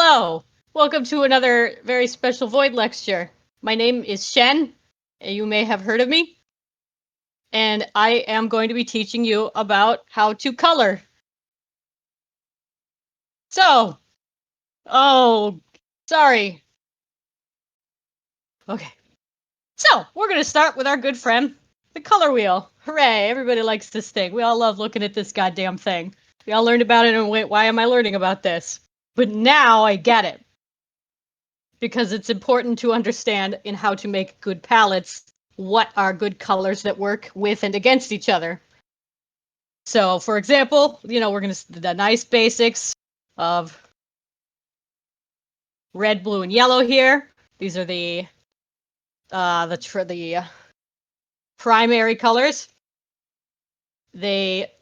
Hello! Welcome to another very special Void lecture. My name is Shen. You may have heard of me. And I am going to be teaching you about how to color. So, sorry. Okay. So, we're going to start with our good friend, the color wheel. Hooray, everybody likes this thing. We all love looking at this goddamn thing. We all learned about it and wait, why am I learning about this? But now I get it. Because it's important to understand in how to make good palettes what are good colors that work with and against each other. So, for example, we're going to the nice basics of red, blue, and yellow here. These are the primary colors. They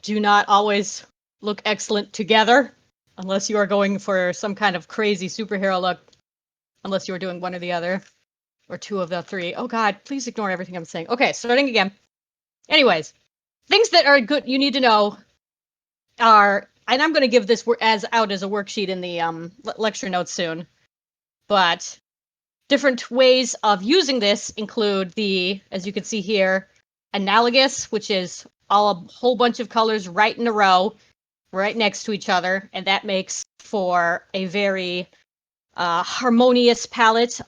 do not always look excellent together unless you are going for some kind of crazy superhero look, unless you are doing one or the other. Or two of the three. Oh God, please ignore everything I'm saying. Okay, starting again. Anyways, things that are good you need to know are, and I'm going to give this out as a worksheet in the lecture notes soon, but different ways of using this include the, as you can see here, analogous, which is a whole bunch of colors right in a row, right next to each other, and that makes for a very harmonious palette.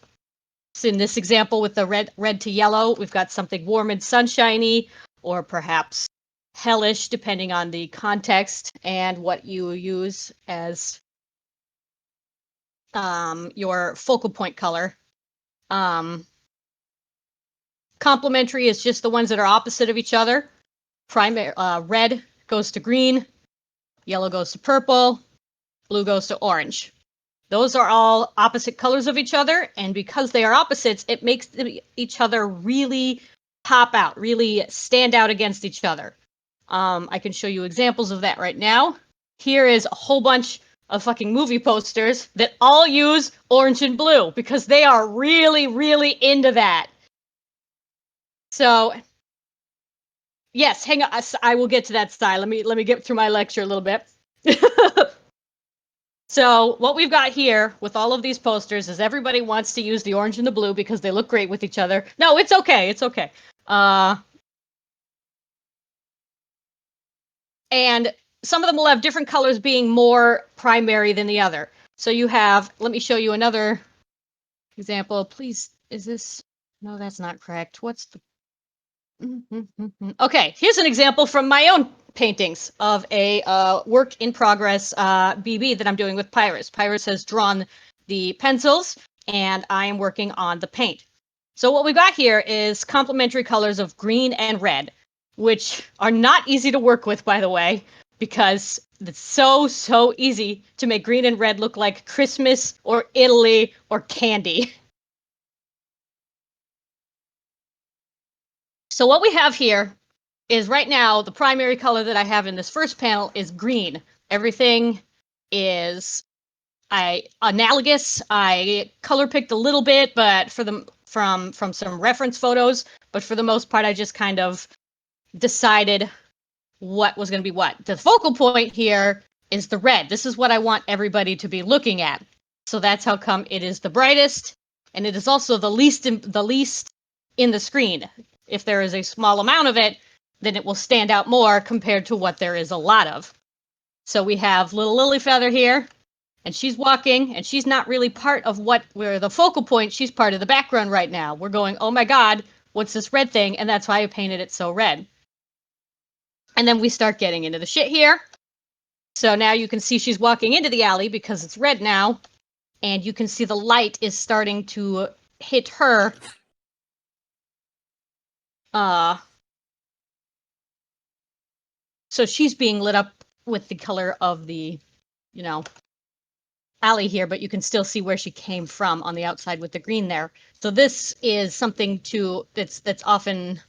So in this example with the red to yellow, we've got something warm and sunshiny, or perhaps hellish, depending on the context and what you use as your focal point color. Complementary is just the ones that are opposite of each other. Red goes to green, yellow goes to purple, blue goes to orange. Those are all opposite colors of each other, and because they are opposites, it makes each other really pop out, really stand out against each other. I can show you examples of that right now. Here is a whole bunch of fucking movie posters that all use orange and blue because they are really, really into that. So, yes, hang on. I will get to that style. Let me get through my lecture a little bit. So what we've got here with all of these posters is everybody wants to use the orange and the blue because they look great with each other. No, it's okay. It's okay. And some of them will have different colors being more primary than the other. So you have, let me show you another example. Please, is this, no, that's not correct. What's the, okay, here's an example from my own paintings of a work in progress BB that I'm doing with Pyrus. Pyrus has drawn the pencils and I am working on the paint. So what we got here is complementary colors of green and red, which are not easy to work with, by the way, because it's so easy to make green and red look like Christmas or Italy or candy. So what we have here is right now the primary color that I have in this first panel is green. Everything is analogous. I color picked a little bit, but from some reference photos, but for the most part I just kind of decided what was going to be what. The focal point here is the red. This is what I want everybody to be looking at. So that's how come it is the brightest, and it is also the least in the screen. If there is a small amount of it, then it will stand out more compared to what there is a lot of. So we have little Lily Feather here, and she's walking, and she's not really part of what we're the focal point. She's part of the background right now. We're going, oh my God, what's this red thing? And that's why I painted it so red. And then we start getting into the shit here. So now you can see she's walking into the alley because it's red now, and you can see the light is starting to hit her. So she's being lit up with the color of the, alley here, but you can still see where she came from on the outside with the green there. So this is something that's often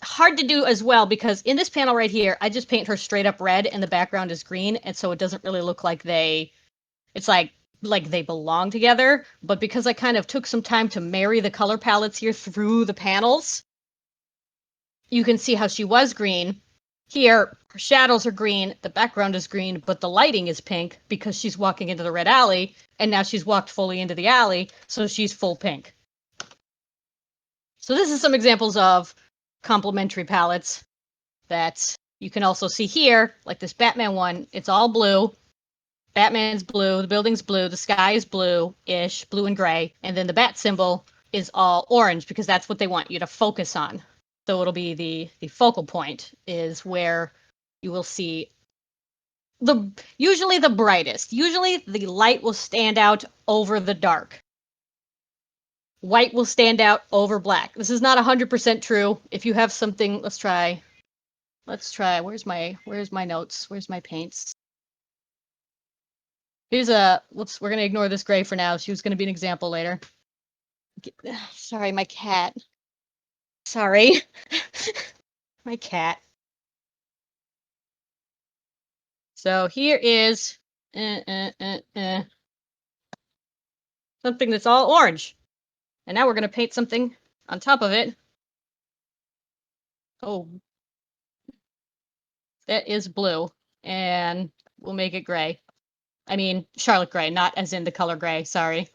hard to do as well, because in this panel right here, I just paint her straight up red and the background is green, and so it doesn't really look like it's like they belong together. But because I kind of took some time to marry the color palettes here through the panels, you can see how she was green, Here, her shadows are green, the background is green, but the lighting is pink because she's walking into the red alley, and now she's walked fully into the alley, so she's full pink. So this is some examples of complementary palettes that you can also see here, like this Batman one, it's all blue. Batman's blue, the building's blue, the sky is blue-ish, blue and gray, and then the bat symbol is all orange because that's what they want you to focus on. So it'll be the focal point is where you will see usually the brightest. Usually the light will stand out over the dark. White will stand out over black. This is not 100% true. If you have something, let's try. Where's my notes? Where's my paints? We're gonna ignore this gray for now. She was gonna be an example later. Sorry, my cat. Sorry. My cat. So here is something that's all orange. And now we're gonna paint something on top of it. Oh, that is blue. And we'll make it gray. I mean, Charlotte gray, not as in the color gray, sorry.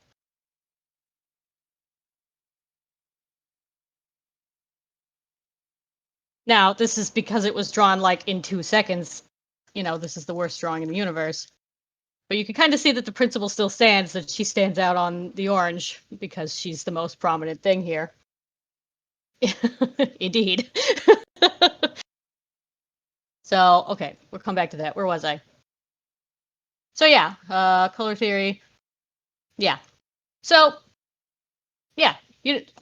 Now, this is because it was drawn like in 2 seconds. You know, this is the worst drawing in the universe. But you can kind of see that the principle still stands, that she stands out on the orange because she's the most prominent thing here. Indeed. So, okay, we'll come back to that. Where was I? So yeah, color theory. Yeah. So, yeah,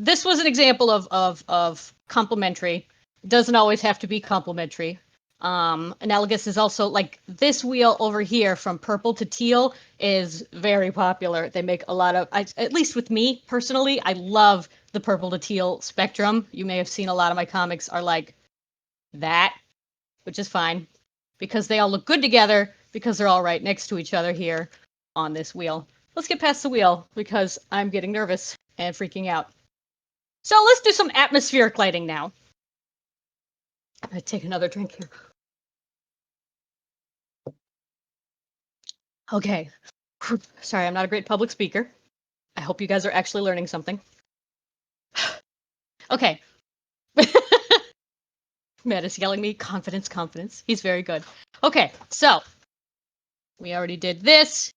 this was an example of complementary. It doesn't always have to be complementary. Analogous is also like this wheel over here from purple to teal is very popular. They make a lot of, at least with me personally, I love the purple to teal spectrum. You may have seen a lot of my comics are like that, which is fine because they all look good together because they're all right next to each other here on this wheel. Let's get past the wheel because I'm getting nervous and freaking out. So let's do some atmospheric lighting now. I'm gonna take another drink here. Okay. Sorry, I'm not a great public speaker. I hope you guys are actually learning something. Okay. Matt is yelling me, confidence, confidence. He's very good. Okay, so we already did this.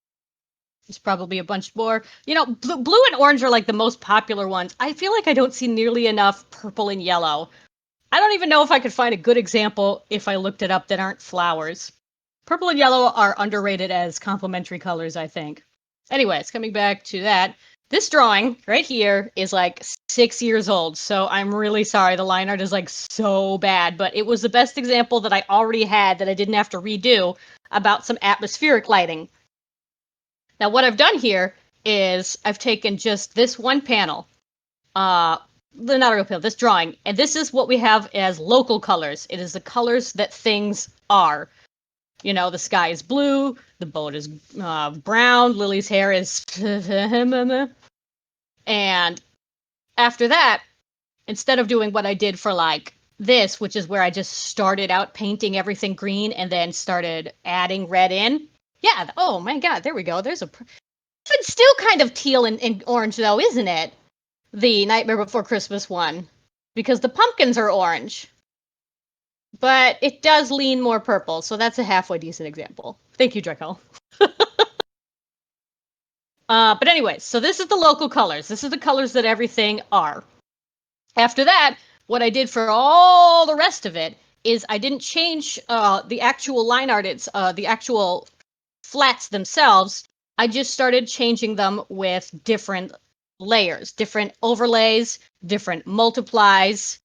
There's probably a bunch more. You know, blue and orange are like the most popular ones. I feel like I don't see nearly enough purple and yellow. I don't even know if I could find a good example if I looked it up that aren't flowers. Purple and yellow are underrated as complementary colors, I think. Anyways, coming back to that, this drawing right here is like 6 years old, so I'm really sorry. The line art is like so bad, but it was the best example that I already had that I didn't have to redo about some atmospheric lighting. Now, what I've done here is I've taken just this one panel, not a real panel, this drawing, and this is what we have as local colors. It is the colors that things are. You know, the sky is blue, the boat is brown, Lily's hair is... And after that, instead of doing what I did for like this, which is where I just started out painting everything green and then started adding red in. Yeah, oh my god, there we go. It's still kind of teal and orange though, isn't it? The Nightmare Before Christmas one. Because the pumpkins are orange. But it does lean more purple, so that's a halfway decent example. Thank you, Draco. But anyways, so this is the local colors. This is the colors that everything are. After that, what I did for all the rest of it is I didn't change the actual line art. It's the actual flats themselves. I just started changing them with different layers, different overlays, different multiplies,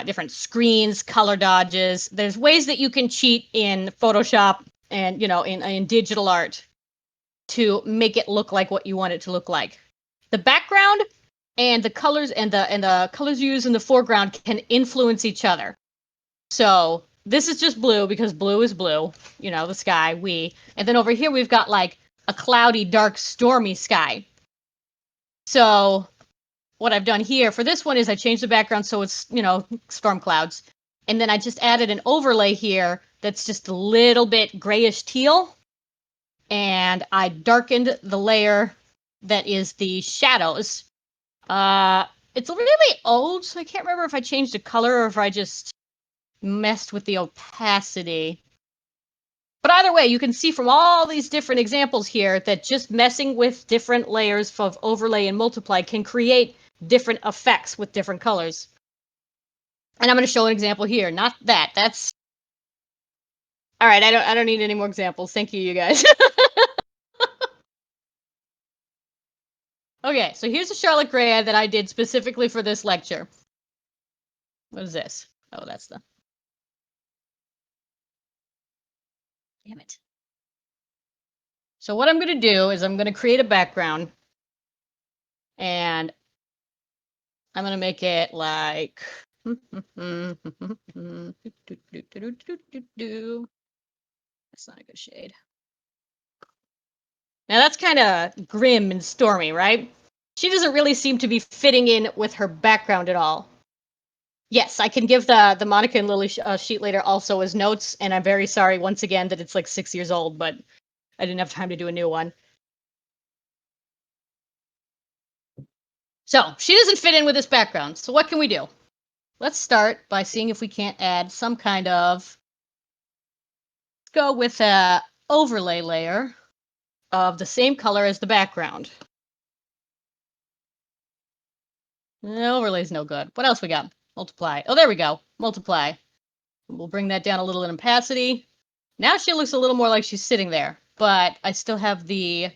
different screens, color dodges. There's ways that you can cheat in Photoshop and, you know, in digital art to make it look like what you want it to look like. The background and the colors and the colors you use in the foreground can influence each other. So this is just blue because blue is blue, you know, the sky, and then over here we've got like a cloudy, dark, stormy sky. So what I've done here for this one is I changed the background so it's, you know, storm clouds. And then I just added an overlay here that's just a little bit grayish teal. And I darkened the layer that is the shadows. It's really old, so I can't remember if I changed the color or if I just messed with the opacity. But either way, you can see from all these different examples here that just messing with different layers of overlay and multiply can create different effects with different colors. And I'm going to show an example here. Not that. That's all right. I don't need any more examples. Thank you, you guys. Okay, so here's a Charlotte Gray that I did specifically for this lecture. What is this? Oh, that's the. Damn it. So what I'm going to do is I'm going to create a background, and I'm going to make it like. That's not a good shade. Now that's kind of grim and stormy, right? She doesn't really seem to be fitting in with her background at all. Yes, I can give the Monica and Lily sheet later also as notes, and I'm very sorry once again that it's like 6 years old, but I didn't have time to do a new one. So she doesn't fit in with this background. So what can we do? Let's start by seeing if we can't add some kind of. Let's go with a overlay layer of the same color as the background. The overlay's no good. What else we got? Multiply. Oh, there we go. Multiply. We'll bring that down a little in opacity. Now she looks a little more like she's sitting there, but I still have the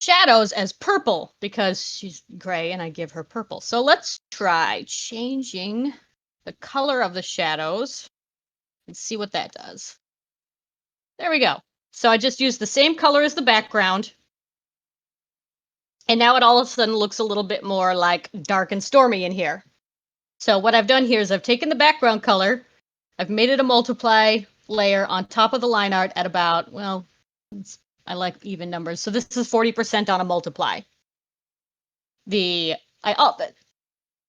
shadows as purple because she's gray and I give her purple. So let's try changing the color of the shadows and see what that does. There we go. So I just used the same color as the background. And now it all of a sudden looks a little bit more like dark and stormy in here. So what I've done here is I've taken the background color, I've made it a multiply layer on top of the line art at about, well, I like even numbers. So this is 40% on a multiply.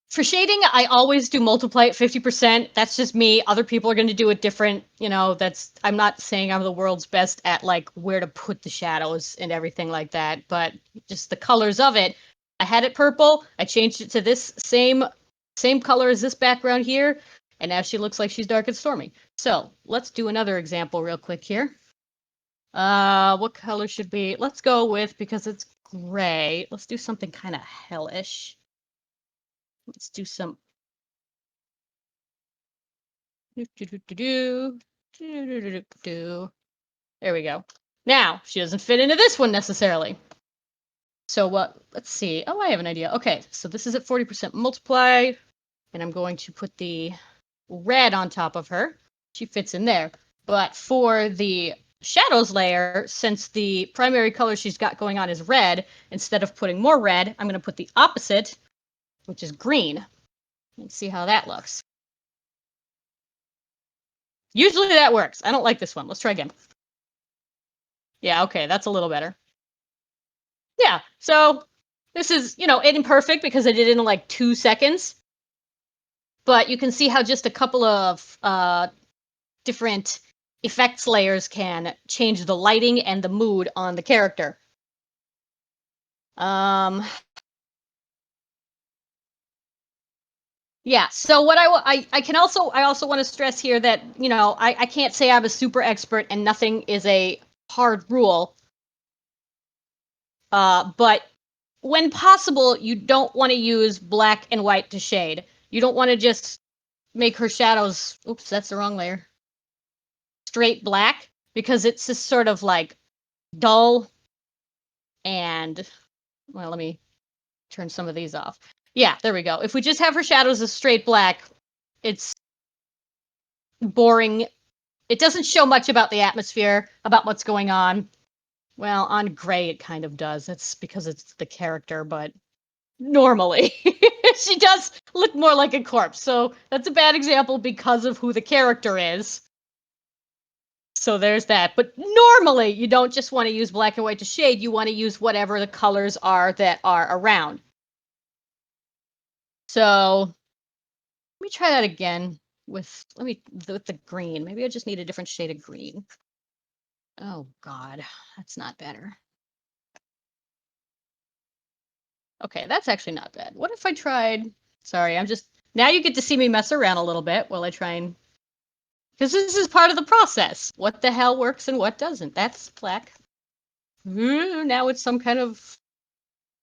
For shading, I always do multiply at 50%. That's just me. Other people are going to do it different. I'm not saying I'm the world's best at like where to put the shadows and everything like that, but just the colors of it. I had it purple. I changed it to this same color as this background here, and now she looks like she's dark and stormy. So let's do another example real quick here. What color should we? Let's go with, because it's gray. Let's do something kind of hellish. Let's do some. There we go. Now, she doesn't fit into this one necessarily. So let's see. Oh, I have an idea. Okay, so this is at 40% multiply, and I'm going to put the red on top of her. She fits in there. But for the shadows layer, since the primary color she's got going on is red, instead of putting more red, I'm going to put the opposite, which is green. Let's see how that looks. Usually that works. I don't like this one. Let's try again. Yeah, okay, that's a little better. Yeah, so this is, imperfect because I did it in like 2 seconds. But you can see how just a couple of different effects layers can change the lighting and the mood on the character. Yeah, so what I also want to stress here that, I can't say I'm a super expert and nothing is a hard rule. But when possible, you don't want to use black and white to shade. You don't want to just make her shadows, oops, that's the wrong layer, straight black, because it's just sort of like dull and, well, let me turn some of these off. Yeah, there we go. If we just have her shadows as straight black, it's boring. It doesn't show much about the atmosphere, about what's going on. Well, on gray it kind of does. It's because it's the character, but normally she does look more like a corpse. So that's a bad example because of who the character is. So there's that. But normally you don't just want to use black and white to shade. You want to use whatever the colors are that are around. So let me try that again with the green. Maybe I just need a different shade of green. Oh God, that's not better. Okay, that's actually not bad. What if I tried? Sorry, now you get to see me mess around a little bit while I try and, because this is part of the process. What the hell works and what doesn't? That's black. Now it's some kind of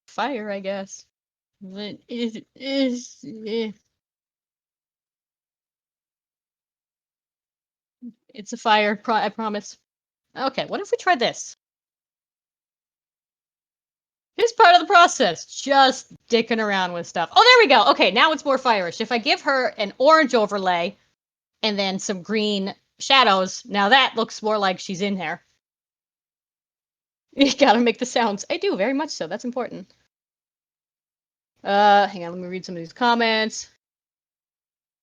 fire, I guess. But it is. It's a fire. I promise. Okay, what if we try this? It's part of the process. Just dicking around with stuff. Oh, there we go. Okay, now it's more firish. If I give her an orange overlay and then some green shadows, now that looks more like she's in there. You gotta make the sounds. I do, very much so. That's important. Hang on, let me read some of these comments.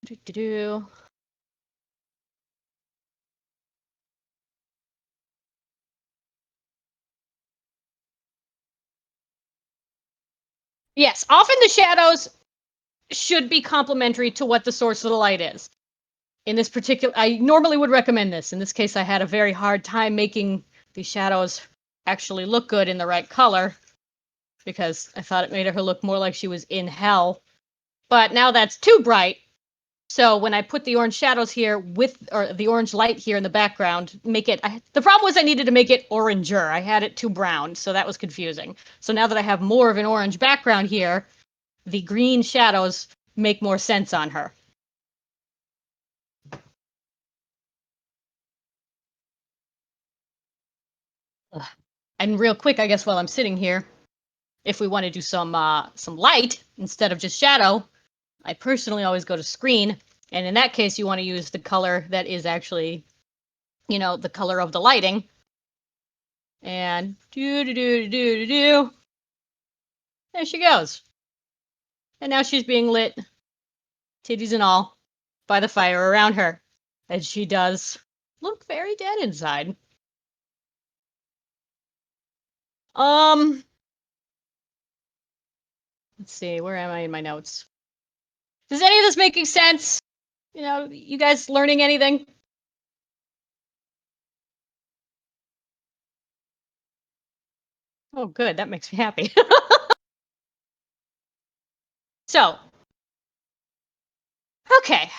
Do-do-do. Yes, often the shadows should be complementary to what the source of the light is. In this particular, I normally would recommend this. In this case, I had a very hard time making the shadows actually look good in the right color because I thought it made her look more like she was in hell. But now that's too bright. So when I put the orange shadows here or the orange light here in the background, the problem was I needed to make it oranger. I had it too brown, so that was confusing. So now that I have more of an orange background here, the green shadows make more sense on her. Ugh. And real quick, I guess while I'm sitting here, if we want to do some light instead of just shadow, I personally always go to screen, and in that case, you want to use the color that is actually, the color of the lighting. And do. There she goes. And now she's being lit, titties and all, by the fire around her. And she does look very dead inside. Let's see, where am I in my notes? Is any of this making sense? You guys learning anything? Oh, good. That makes me happy. So, okay.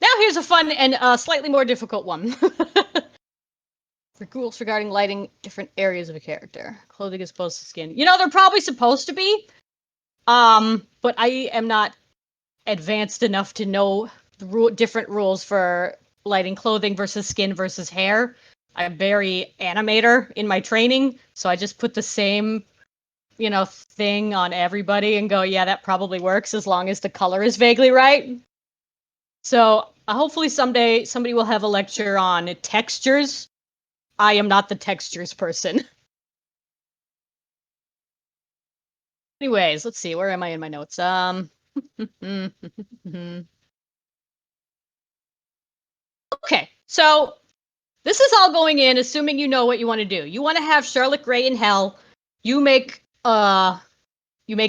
Now here's a fun and slightly more difficult one. For rules regarding lighting different areas of a character. Clothing is supposed to skin. They're probably supposed to be. But I am not advanced enough to know the different rules for lighting clothing versus skin versus hair. I'm very animator in my training, so I just put the same, thing on everybody and go, yeah, that probably works as long as the color is vaguely right. So hopefully someday somebody will have a lecture on textures. I am not the textures person. Anyways, let's see. Where am I in my notes? Okay, so this is all going in assuming you know what you want to do. You want to have Charlotte Gray in hell. You make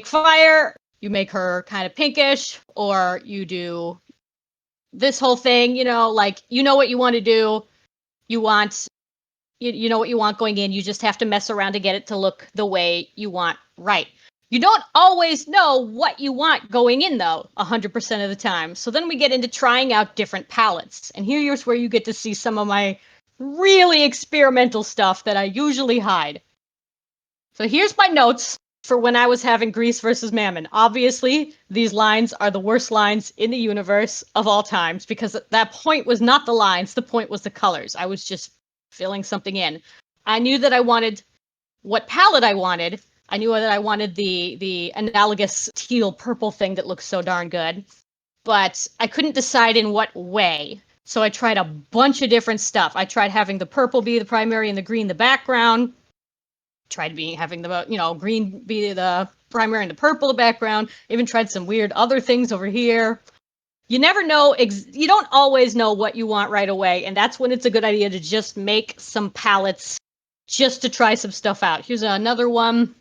fire, you make her kind of pinkish, or you do this whole thing, like what you want to do. You know what you want going in. You just have to mess around to get it to look the way you want, right? You don't always know what you want going in, though, 100% of the time. So then we get into trying out different palettes. And here's where you get to see some of my really experimental stuff that I usually hide. So here's my notes for when I was having Grease versus Mammon. Obviously, these lines are the worst lines in the universe of all times because that point was not the lines, the point was the colors. I was just filling something in. I knew that I wanted what palette I wanted. I knew that I wanted the analogous teal purple thing that looks so darn good, but I couldn't decide in what way. So I tried a bunch of different stuff. I tried having the purple be the primary and the green the background. Tried having the green be the primary and the purple the background. Even tried some weird other things over here. You never know. You don't always know what you want right away, and that's when it's a good idea to just make some palettes just to try some stuff out. Here's another one.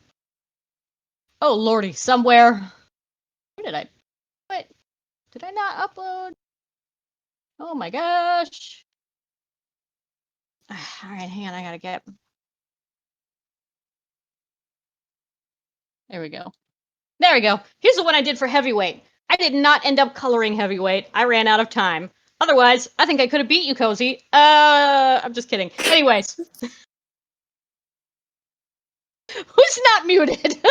Oh lordy, somewhere Where did I? What? Did I not upload? Oh my gosh. All right, hang on. I gotta get. There we go. There we go. Here's the one I did for heavyweight. I did not end up coloring heavyweight. I ran out of time. Otherwise, I think I could have beat you, Cozy. I'm just kidding. Anyways. Who's not muted?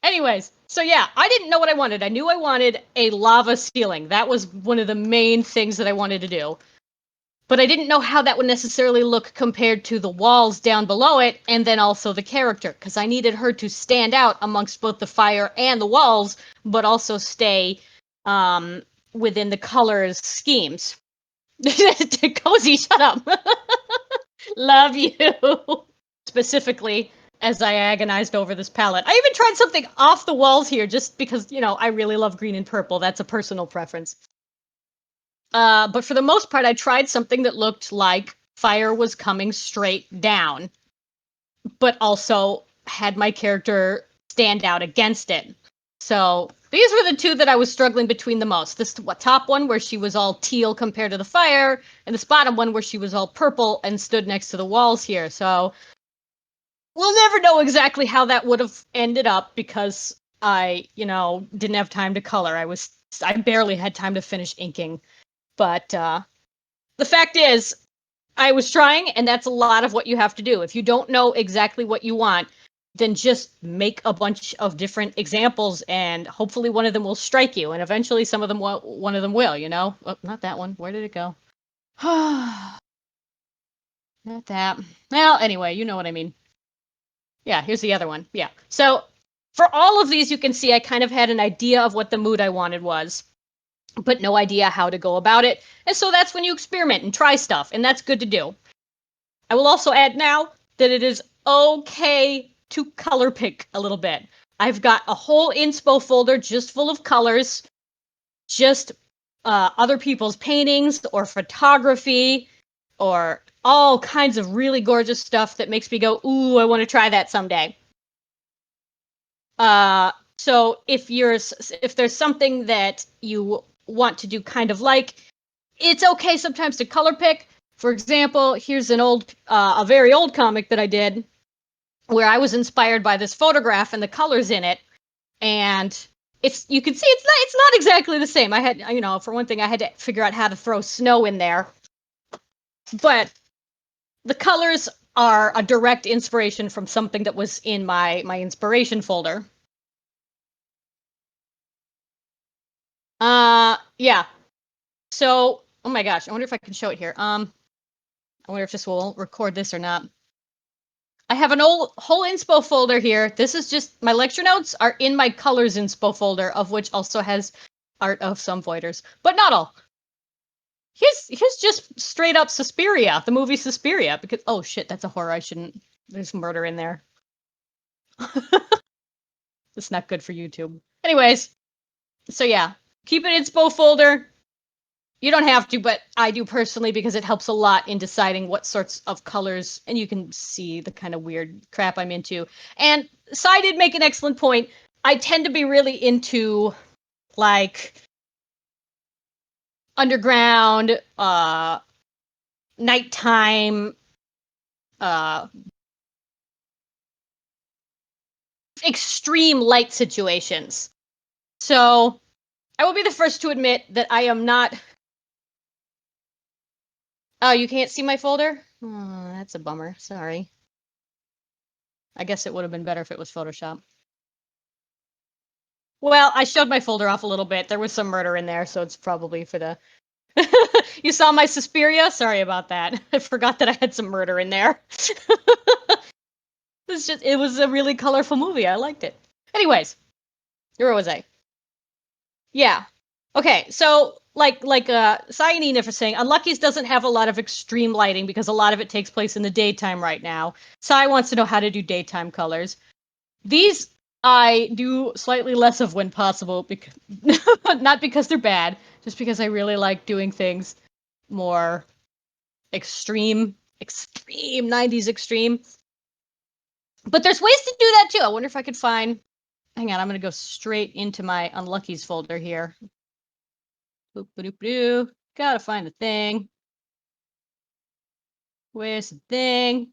Anyways, so yeah, I didn't know what I wanted. I knew I wanted a lava ceiling. That was one of the main things that I wanted to do. But I didn't know how that would necessarily look compared to the walls down below it, and then also the character, because I needed her to stand out amongst both the fire and the walls, but also stay within the colors schemes. Cozy, shut up. Love you. Specifically, as I agonized over this palette. I even tried something off the walls here just because, you know, I really love green and purple. That's a personal preference. But for the most part, I tried something that looked like fire was coming straight down, but also had my character stand out against it. So these were the two that I was struggling between the most. This top one where she was all teal compared to the fire, and this bottom one where she was all purple and stood next to the walls here. So we'll never know exactly how that would have ended up because I, you know, didn't have time to color. I barely had time to finish inking. But the fact is, I was trying, and that's a lot of what you have to do. If you don't know exactly what you want, then just make a bunch of different examples, and hopefully one of them will strike you, and eventually one of them will, you know? Oh, not that one. Where did it go? Not that. Well, anyway, you know what I mean. Yeah, here's the other one. Yeah. So for all of these, you can see I kind of had an idea of what the mood I wanted was, but no idea how to go about it. And so that's when you experiment and try stuff, and that's good to do. I will also add now that it is okay to color pick a little bit. I've got a whole inspo folder just full of colors, just other people's paintings or photography or all kinds of really gorgeous stuff that makes me go, ooh, I want to try that someday. So if there's something that you want to do kind of like, it's okay sometimes to color pick. For example, here's a very old comic that I did where I was inspired by this photograph and the colors in it, and you can see it's not exactly the same. I had, you know, for one thing, I had to figure out how to throw snow in there, but the colors are a direct inspiration from something that was in my inspiration folder. Yeah. So, oh my gosh, I wonder if I can show it here. I wonder if this will record this or not. I have an whole inspo folder here. This is just my lecture notes are in my colors inspo folder, of which also has art of some voiders, but not all. Here's just straight up Suspiria, the movie Suspiria, because oh shit, that's a horror. I shouldn't. There's murder in there. It's not good for YouTube. Anyways, so yeah, keep it inspo folder. You don't have to, but I do personally because it helps a lot in deciding what sorts of colors, and you can see the kind of weird crap I'm into. And Sai did make an excellent point. I tend to be really into like underground, nighttime, uh, extreme light situations. So I will be the first to admit that I am not. Oh, you can't see my folder? Oh, that's a bummer. Sorry. I guess it would have been better if it was Photoshop. Well, I showed my folder off a little bit. There was some murder in there, so it's probably for the. You saw my Suspiria? Sorry about that. I forgot that I had some murder in there. It was a really colorful movie. I liked it. Anyways, where was I? Yeah. Okay, so Cyanina for saying, Unluckies doesn't have a lot of extreme lighting because a lot of it takes place in the daytime right now. Sai wants to know how to do daytime colors. These I do slightly less of when possible, because not because they're bad, just because I really like doing things more extreme 90s extreme. But there's ways to do that too. I wonder if I could find hang on, I'm going to go straight into my Unluckies folder here. Boop, boop, boop. Gotta find the thing. Where's the thing?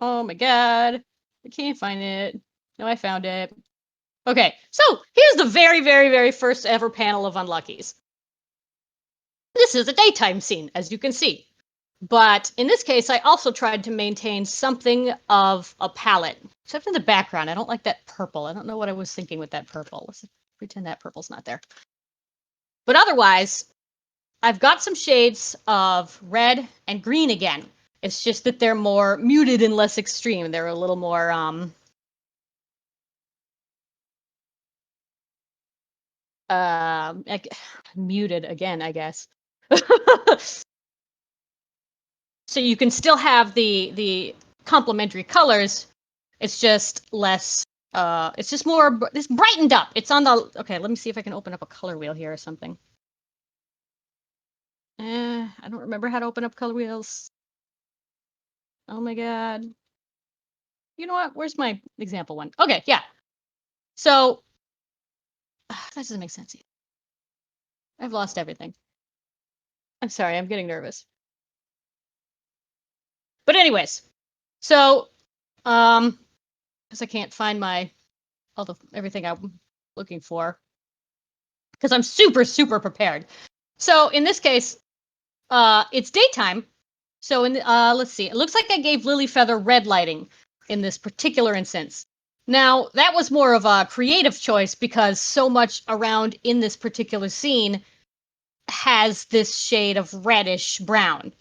Oh my god. I can't find it. No, I found it. Okay, so here's the very, very, very first ever panel of Unluckies. This is a daytime scene, as you can see. But in this case, I also tried to maintain something of a palette. Except in the background, I don't like that purple. I don't know what I was thinking with that purple. Let's pretend that purple's not there. But otherwise, I've got some shades of red and green again. It's just that they're more muted and less extreme. They're a little more muted again, I guess. So you can still have the complementary colors. It's just less. It's just more. It's brightened up. It's on the. Okay, let me see if I can open up a color wheel here or something. I don't remember how to open up color wheels. Oh my god. You know what? Where's my example one? Okay, yeah. So that doesn't make sense either. I've lost everything. I'm sorry. I'm getting nervous. But anyways, so because I can't find my everything I'm looking for because I'm super prepared. So in this case, it's daytime. So let's see. It looks like I gave Lily Feather red lighting in this particular instance. Now, that was more of a creative choice because so much around in this particular scene has this shade of reddish brown.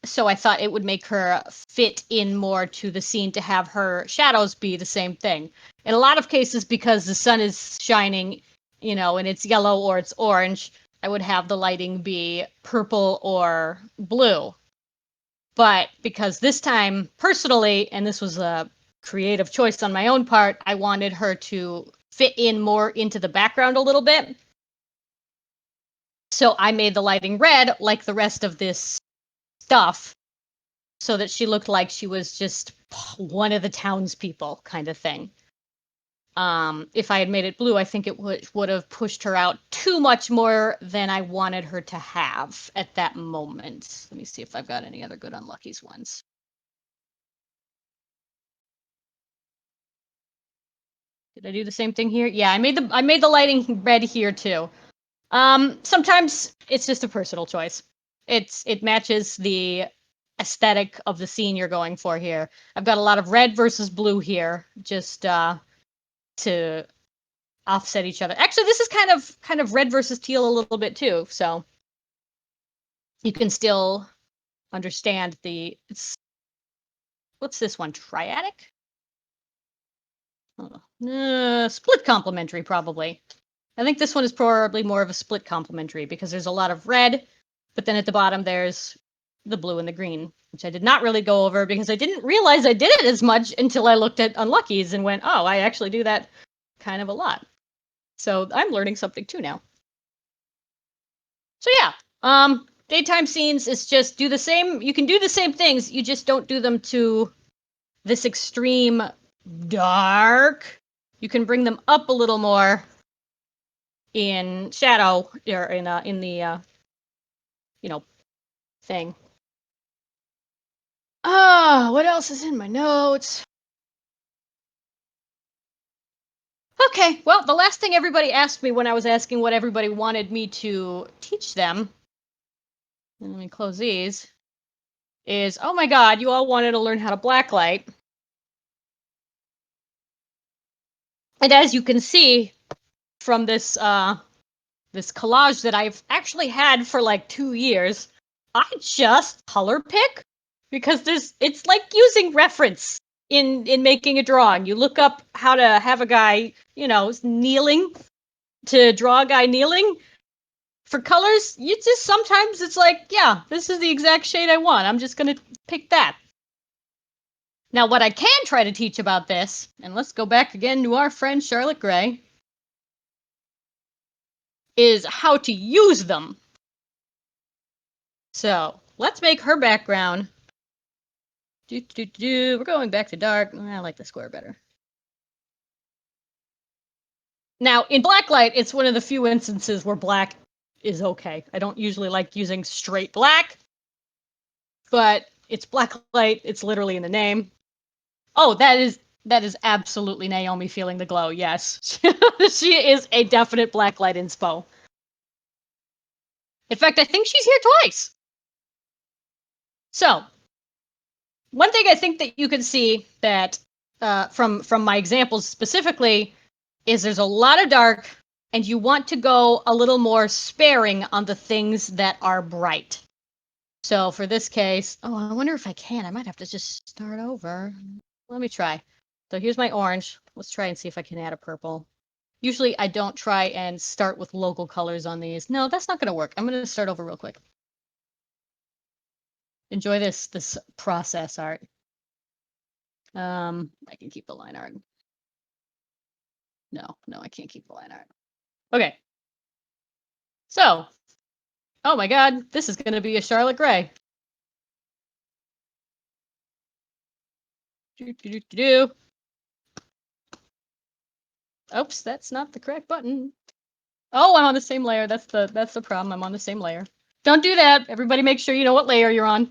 So I thought it would make her fit in more to the scene to have her shadows be the same thing. In a lot of cases, because the sun is shining, and it's yellow or it's orange, I would have the lighting be purple or blue. But because this time, personally, and this was a creative choice on my own part, I wanted her to fit in more into the background a little bit. So I made the lighting red like the rest of this stuff so that she looked like she was just one of the townspeople kind of thing. If I had made it blue, I think it would have pushed her out too much more than I wanted her to have at that moment. Let me see if I've got any other good Unluckies ones. Did I do the same thing here? Yeah, I made the lighting red here too. Sometimes it's just a personal choice. It matches the aesthetic of the scene you're going for here. I've got a lot of red versus blue here, just to offset each other. Actually, this is kind of red versus teal a little bit too, so you can still understand what's this one? Triadic? Split complementary, probably. I think this one is probably more of a split complementary because there's a lot of red, but then at the bottom there's the blue and the green, which I did not really go over because I didn't realize I did it as much until I looked at Unluckies and went, oh, I actually do that kind of a lot. So I'm learning something too now. So yeah, daytime scenes is just do the same. You can do the same things. You just don't do them to this extreme dark. You can bring them up a little more in shadow or in the thing. What else is in my notes? Okay, well, the last thing everybody asked me when I was asking what everybody wanted me to teach them, and let me close these, is, oh my god, you all wanted to learn how to blacklight. And as you can see from this this collage that I've actually had for like 2 years, I just color pick because it's like using reference in making a drawing. You look up how to have a guy, kneeling to draw a guy kneeling. For colors, you just sometimes it's like, yeah, this is the exact shade I want. I'm just going to pick that. Now, what I can try to teach about this, and let's go back again to our friend Charlotte Gray, is how to use them. So let's make her background We're going back to dark. I like the square better. Now, in Blacklight, it's one of the few instances where black is okay. I don't usually like using straight black, but it's Blacklight. It's literally in the name. Oh, that is absolutely Naomi feeling the glow. Yes, she is a definite Blacklight inspo. In fact, I think she's here twice. So, one thing I think that you can see that from my examples specifically is there's a lot of dark, and you want to go a little more sparing on the things that are bright. So for this case, oh, I wonder if I can. I might have to just start over. Let me try. So here's my orange. Let's try and see if I can add a purple. Usually I don't try and start with local colors on these. No, that's not going to work. I'm going to start over real quick. Enjoy this process art. I can keep the line art. No, I can't keep the line art. Okay. So, oh my God, this is going to be a Charlotte Gray. Oops, that's not the correct button. Oh, I'm on the same layer. That's the problem. I'm on the same layer. Don't do that. Everybody make sure you know what layer you're on.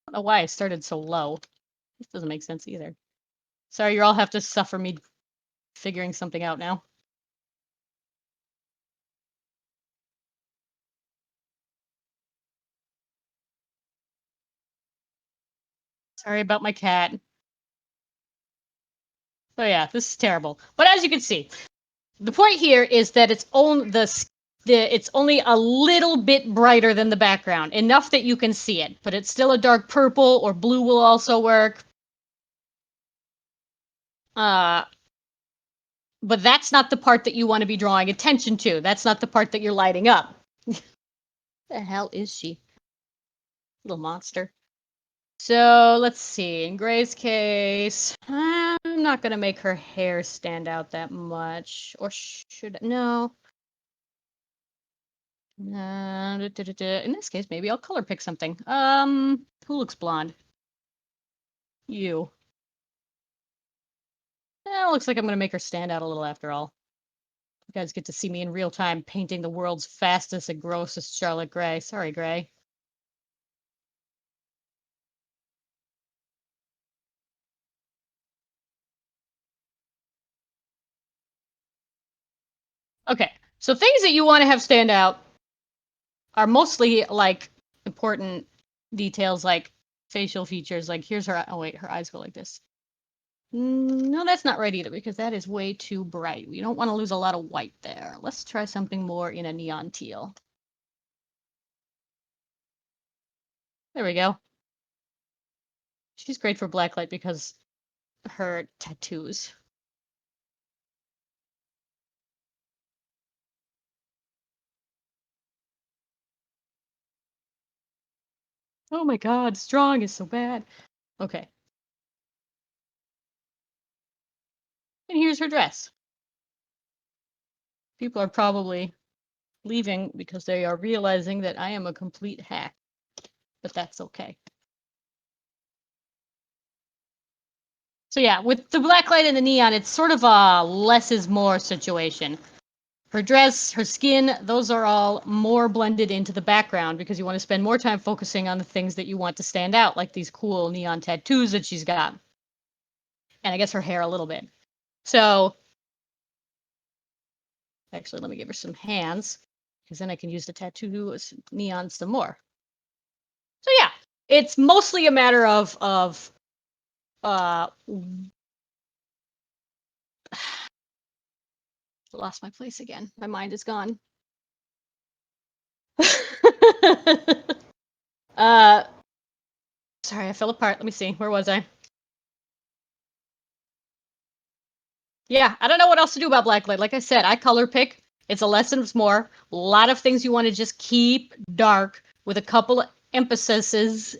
I don't know why I started so low. This doesn't make sense either. Sorry, you all have to suffer me figuring something out now. Sorry about my cat. So yeah, this is terrible. But as you can see, the point here is that it's only a little bit brighter than the background, enough that you can see it, but it's still a dark purple, or blue will also work. But that's not the part that you want to be drawing attention to. That's not the part that you're lighting up. The hell is she? Little monster. So let's see. In Gray's case, I'm not going to make her hair stand out that much. Or should I? No. In this case, maybe I'll color pick something. Who looks blonde? You. Looks like I'm going to make her stand out a little after all. You guys get to see me in real time painting the world's fastest and grossest Charlotte Gray. Sorry, Gray. Okay, so things that you want to have stand out are mostly like important details like facial features. Like here's her. Oh wait, her eyes go like this. No, that's not right either because that is way too bright. We don't want to lose a lot of white there. Let's try something more in a neon teal. There we go. She's great for blacklight because her tattoos. Oh my God, strong is so bad. Okay. And here's her dress. People are probably leaving because they are realizing that I am a complete hack, but that's okay. So yeah, with the blacklight and the neon, it's sort of a less is more situation. Her dress, her skin, those are all more blended into the background because you want to spend more time focusing on the things that you want to stand out, like these cool neon tattoos that she's got. And I guess her hair a little bit. So, actually, let me give her some hands because then I can use the tattoo neon some more. So yeah, it's mostly a matter of lost my place again. My mind is gone. Sorry, I fell apart. Let me see. Where was I? Yeah, I don't know what else to do about blacklight. Like I said, I color pick. It's a less and more. A lot of things you want to just keep dark with a couple of emphasize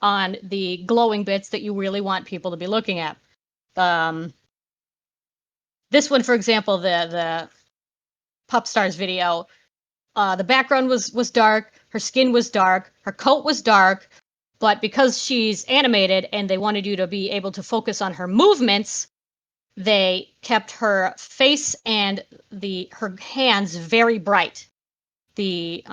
on the glowing bits that you really want people to be looking at. This one, for example, the Pop Stars video, the background was dark, her skin was dark, her coat was dark, but because she's animated and they wanted you to be able to focus on her movements, they kept her face and her hands very bright. The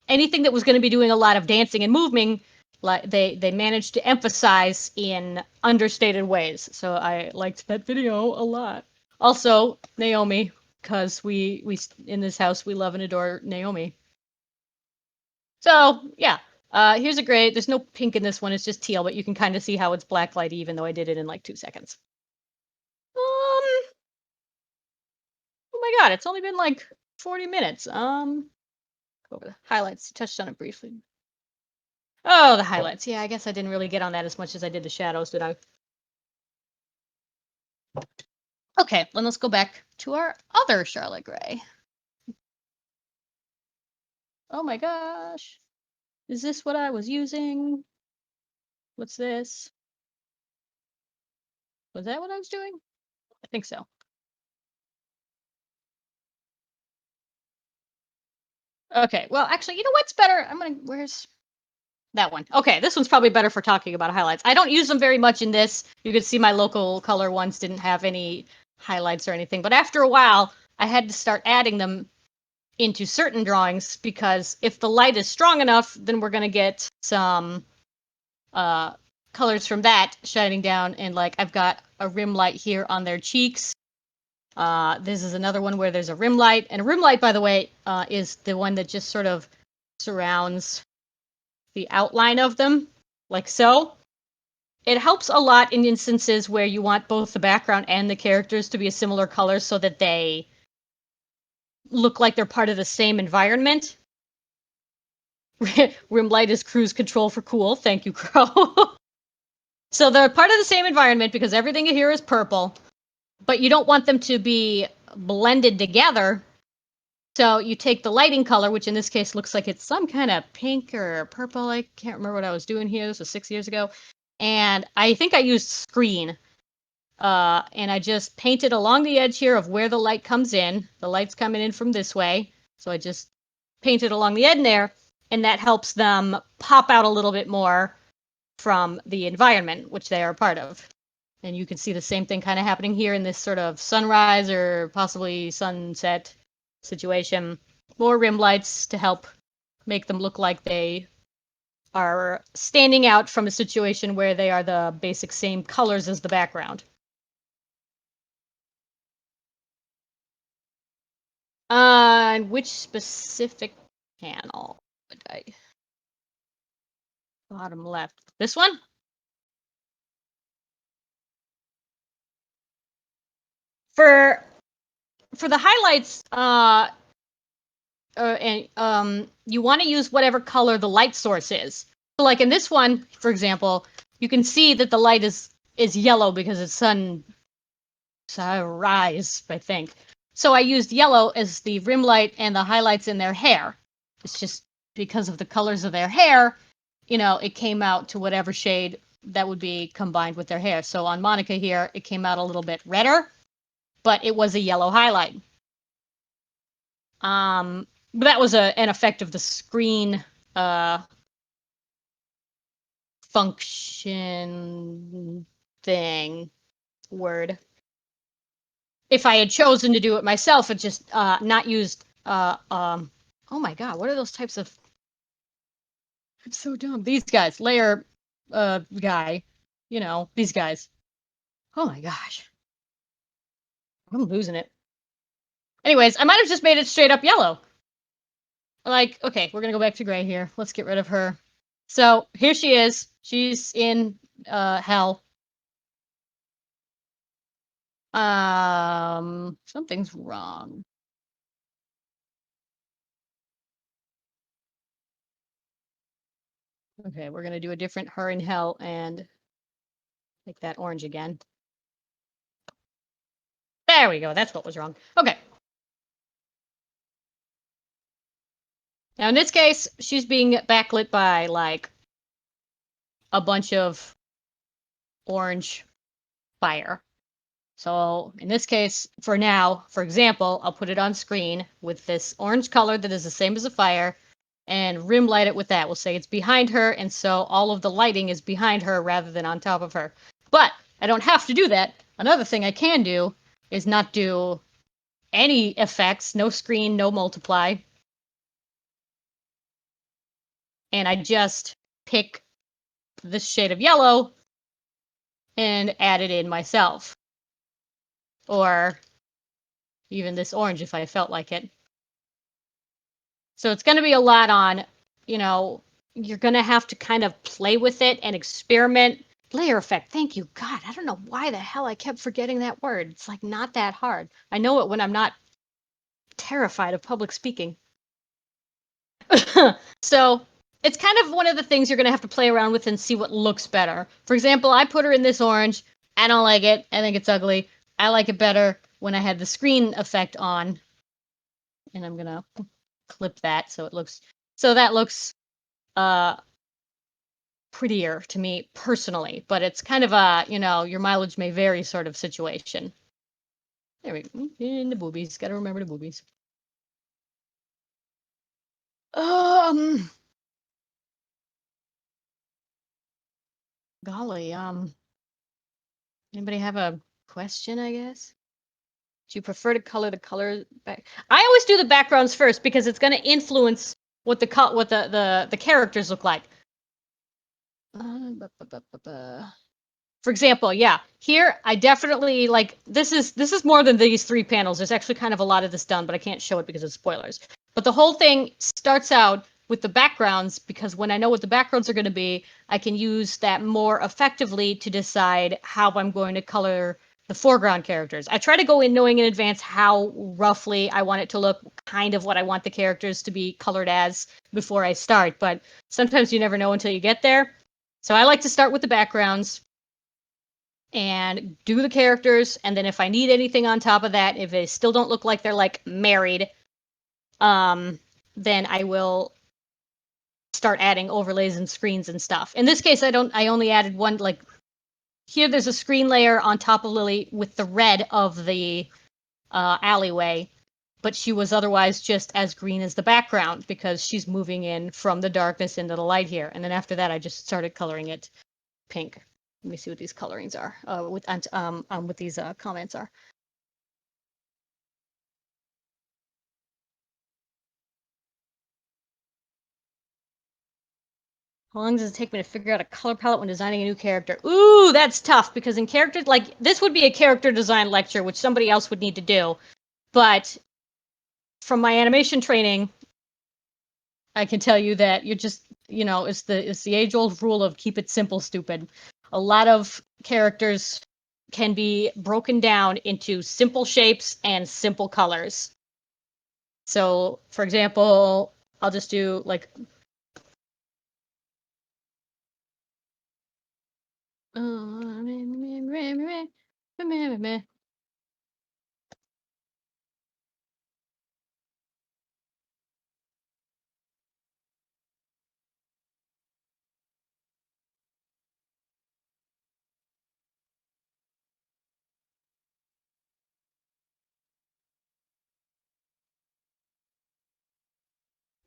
anything that was going to be doing a lot of dancing and moving, like they managed to emphasize in understated ways. So I liked that video a lot. Also, Naomi, because we in this house we love and adore Naomi. So yeah, here's a gray. There's no pink in this one. It's just teal, but you can kind of see how it's blacklight, even though I did it in like 2 seconds. Oh my god, it's only been like 40 minutes. Go over the highlights. Touched on it briefly. Oh, the highlights. Yeah, I guess I didn't really get on that as much as I did the shadows, did I? Okay, then let's go back to our other Charlotte Gray. Oh my gosh. Is this what I was using? What's this? Was that what I was doing? I think so. Okay, well, actually, you know what's better? Where's that one? Okay, this one's probably better for talking about highlights. I don't use them very much in this. You could see my local color ones didn't have any highlights or anything, but after a while, I had to start adding them into certain drawings because if the light is strong enough, then we're going to get some colors from that shining down. And like I've got a rim light here on their cheeks. This is another one where there's a rim light. And a rim light, by the way, is the one that just sort of surrounds the outline of them, like so. It helps a lot in instances where you want both the background and the characters to be a similar color so that they look like they're part of the same environment. Rim light is cruise control for cool. Thank you, Crow. So they're part of the same environment because everything here is purple, but you don't want them to be blended together. So you take the lighting color, which in this case looks like it's some kind of pink or purple. I can't remember what I was doing here. This was 6 years ago. And I think I used screen. And I just painted along the edge here of where the light comes in. The light's coming in from this way. So I just painted along the end there. And that helps them pop out a little bit more from the environment, which they are a part of. And you can see the same thing kind of happening here in this sort of sunrise or possibly sunset situation. More rim lights to help make them look like they are standing out from a situation where they are the basic same colors as the background. Which specific panel would I? Bottom left. This one? For the highlights, and you want to use whatever color the light source is. So, like in this one, for example, you can see that the light is yellow because it's sunrise, I think. So I used yellow as the rim light and the highlights in their hair. It's just because of the colors of their hair, it came out to whatever shade that would be combined with their hair. So on Monica here, it came out a little bit redder, but it was a yellow highlight. But that was an effect of the screen function thing word. If I had chosen to do it myself and just not used oh my god, what are those types of, I'm so dumb. These guys, layer guy, these guys. Oh my gosh. I'm losing it. Anyways, I might have just made it straight up yellow. Like, okay, we're gonna go back to gray here. Let's get rid of her. So here she is. She's in hell. Something's wrong. Okay, we're gonna do a different her in hell and make that orange again. There we go. That's what was wrong. Okay. Now in this case, she's being backlit by like a bunch of orange fire. So in this case, for now, for example, I'll put it on screen with this orange color that is the same as a fire and rim light it with that. We'll say it's behind her, and so all of the lighting is behind her rather than on top of her. But I don't have to do that. Another thing I can do is not do any effects, no screen, no multiply, and I just pick this shade of yellow and add it in myself. Or even this orange if I felt like it. So it's going to be a lot on, you're going to have to kind of play with it and experiment. Layer effect. Thank you. God, I don't know why the hell I kept forgetting that word. It's like not that hard. I know it when I'm not terrified of public speaking. So it's kind of one of the things you're going to have to play around with and see what looks better. For example, I put her in this orange. I don't like it. I think it's ugly. I like it better when I had the screen effect on. And I'm going to clip that so that looks prettier to me personally, but it's kind of a, your mileage may vary sort of situation. There we go. In the boobies. Gotta remember the boobies. Golly, anybody have a question, I guess? Do you prefer to color the color back? I always do the backgrounds first because it's going to influence what the characters look like. For example, yeah, here I definitely like this is more than these 3 panels. There's actually kind of a lot of this done, but I can't show it because of spoilers. But the whole thing starts out with the backgrounds because when I know what the backgrounds are going to be, I can use that more effectively to decide how I'm going to color the foreground characters. I try to go in knowing in advance how roughly I want it to look, kind of what I want the characters to be colored as before I start, but sometimes you never know until you get there. So I like to start with the backgrounds and do the characters, and then if I need anything on top of that, if they still don't look like they're like married, then I will start adding overlays and screens and stuff. In this case, I only added one, like here there's a screen layer on top of Lily with the red of the alleyway, but she was otherwise just as green as the background because she's moving in from the darkness into the light here. And then after that, I just started coloring it pink. Let me see what these colorings are. What these comments are. How long does it take me to figure out a color palette when designing a new character? Ooh, that's tough because in characters like this would be a character design lecture, which somebody else would need to do. But from my animation training, I can tell you that you're just, it's the age old rule of keep it simple, stupid. A lot of characters can be broken down into simple shapes and simple colors. So, for example, I'll just do like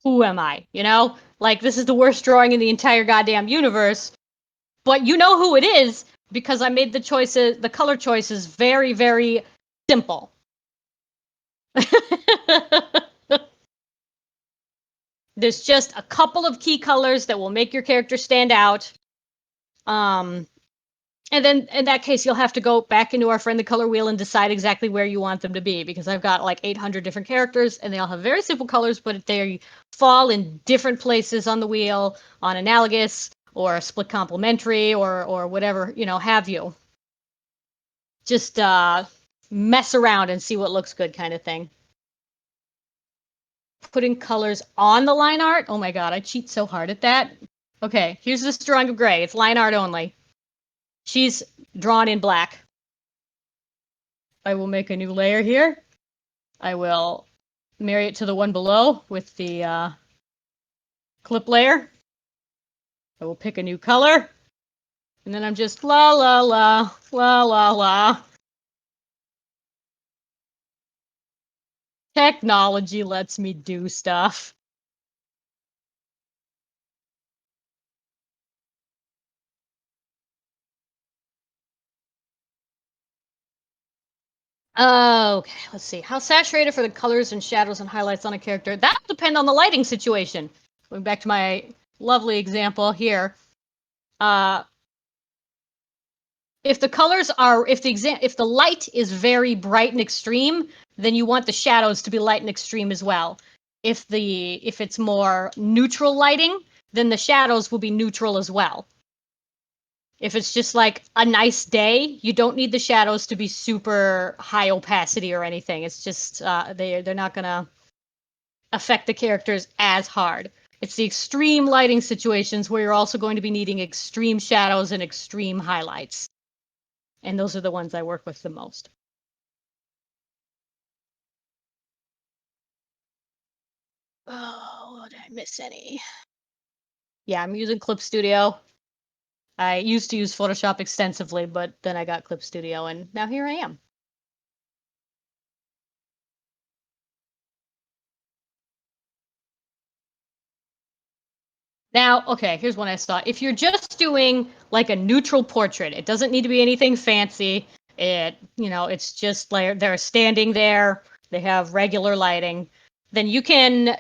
who am I? Like this is the worst drawing in the entire goddamn universe, but you know who it is because I made the color choices very, very simple. There's just a couple of key colors that will make your character stand out. And then in that case, you'll have to go back into our friendly color wheel and decide exactly where you want them to be because I've got like 800 different characters and they all have very simple colors, but they fall in different places on the wheel, on analogous or split complementary or whatever, have you. Just mess around and see what looks good kind of thing. Putting colors on the line art. Oh my god, I cheat so hard at that. Okay, here's this drawing of gray. It's line art only. She's drawn in black. I will make a new layer here. I will marry it to the one below with the clip layer. I will pick a new color. And then I'm just la la la, la la la. Technology lets me do stuff. Okay, let's see. How saturated for the colors and shadows and highlights on a character? That will depend on the lighting situation. Going back to my lovely example here. Uh, if the colors are, if the light is very bright and extreme, then you want the shadows to be light and extreme as well. If it's more neutral lighting, then the shadows will be neutral as well. If it's just like a nice day, you don't need the shadows to be super high opacity or anything. It's just they're not gonna affect the characters as hard. It's the extreme lighting situations where you're also going to be needing extreme shadows and extreme highlights. And those are the ones I work with the most. Oh, did I miss any? Yeah, I'm using Clip Studio. I used to use Photoshop extensively, but then I got Clip Studio, and now here I am. Now, okay, here's one I saw. If you're just doing like a neutral portrait, it doesn't need to be anything fancy. It's just like they're standing there, they have regular lighting. Then you can,